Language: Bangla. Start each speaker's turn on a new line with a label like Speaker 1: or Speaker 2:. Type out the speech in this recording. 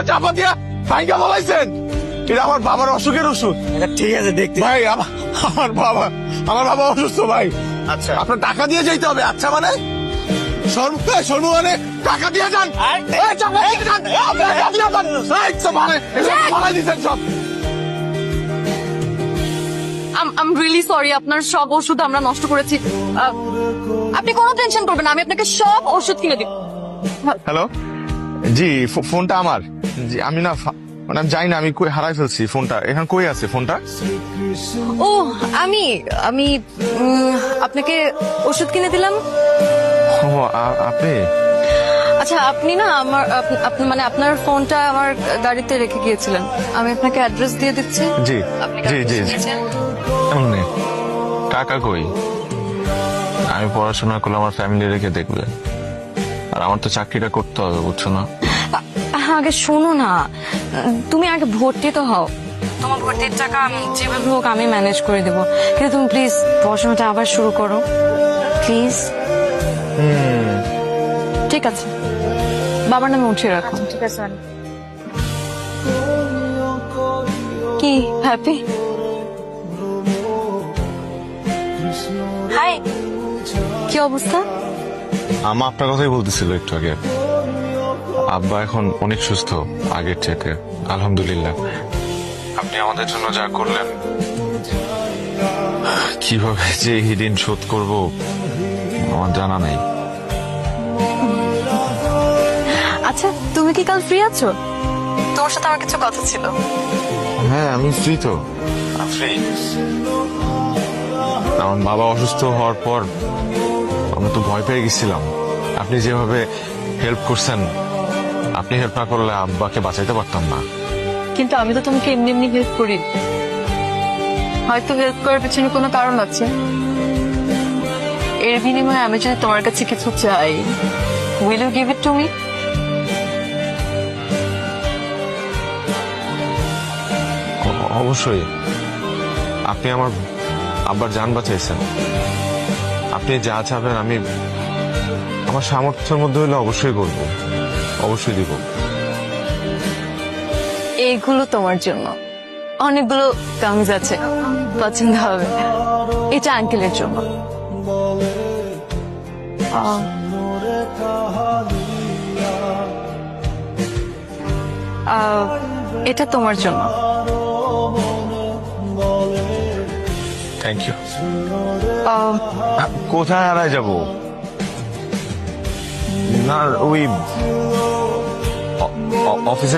Speaker 1: চাপা দিয়া ভাইকে বলাইছেন এটা আমার বাবার অসুখের ওষুধ।
Speaker 2: ঠিক আছে দেখতে।
Speaker 1: ভাই আমার বাবা অসুস্থ ভাই।
Speaker 2: আচ্ছা
Speaker 1: আপনার টাকা দিয়ে যেতে হবে। আচ্ছা মানে সর্ব মানে টাকা দিয়ে যান। এই টাকা দিয়ে যান। আপনি টাকা দিয়ে যান। এই সব মানে এসব বলাই দিচ্ছেন সব।
Speaker 3: I'm really sorry, আপনার সব ওষুধ আমরা নষ্ট করেছি। আপনি কোনো টেনশন করবেন না, আমি আপনাকে সব ওষুধ কিনে দিব।
Speaker 1: হ্যালো, জি ফোনটা আমার। জি আমি না মানে আমি জানি না, আমি কই হারাই ফেলছি ফোনটা। এখন কই আছে ফোনটা?
Speaker 3: ও আমি আমি আপনাকে ওষুধ কিনে দিলাম।
Speaker 1: ও আপনি?
Speaker 3: আচ্ছা আপনি না আমার আপনি মানে আপনার ফোনটা আমার গাড়িতে রেখে গিয়েছিলেন, আমি আপনাকে অ্যাড্রেস দিয়ে দিচ্ছি।
Speaker 1: জি
Speaker 3: আপনি
Speaker 1: জি জি
Speaker 3: নিয়েছেন?
Speaker 4: এমনি টাকা কই? আমি পড়াশোনা করলে আমার ফ্যামিলি রেখে দেখবে, আর আমার তো চাকরিটা করতে হবে, বুঝছো না?
Speaker 3: আগে শোনো না, তুমি আগে ভর্তি তো হও। তোমার ভর্তির টাকা আমি যেভাবে হোক আমি ম্যানেজ করে দেবো, কিন্তু তুমি প্লিজ পড়াশোনাটা আবার শুরু করো প্লিজ। ঠিক আছে, বাবার নামে উঠিয়ে রাখো। ঠিক আছে। কি হ্যাপি? হাই, কি অবস্থা?
Speaker 4: আমা আপনার কথাই বলতেছিল একটু আগে। আব্বা এখন অনেক সুস্থ আগের থেকে, আলহামদুলিল্লাহ। আপনি আমাদের জন্য যা করলেন, কিভাবে যে এই ঋণ শোধ করব আমার জানা নেই।
Speaker 3: আচ্ছা তুমি কি কাল ফ্রি আছো? তোমার সাথে আমার কিছু কথা ছিল।
Speaker 4: হ্যাঁ আমি ফ্রি তো, ফ্রি। আমার বাবা অসুস্থ হওয়ার পর আমি তো ভয় পেয়ে গেছিলাম। আপনি যেভাবে হেল্প করছেন, আপনি হেল্প না করলে আব্বাকে বাঁচাইতে পারতাম না।
Speaker 3: কিন্তু আমি তো তোমাকে এমনি এমনি হেল্প করি, হয়তো হেল্প করার পেছনে কোনো কারণ আছে। এর বিনিময়ে আমি যদি তোমার কাছে কিছু চাই, will you give it to me?
Speaker 4: অবশ্যই। আপনি আমার আব্বার জান বাঁচাইছেন, আপনি যা চাবেন আমি আমার সামর্থ্যের মধ্যে হলে অবশ্যই করবো, অবশ্যই দিব।
Speaker 3: এইগুলো তোমার জন্য, অনেকগুলো কামিজ আছে, পছন্দ হবে। এটা আঙ্কেলের জন্য। এটা তোমার জন্য।
Speaker 4: Thank you. কোথায় হারায় যাব? না ওই অফিসে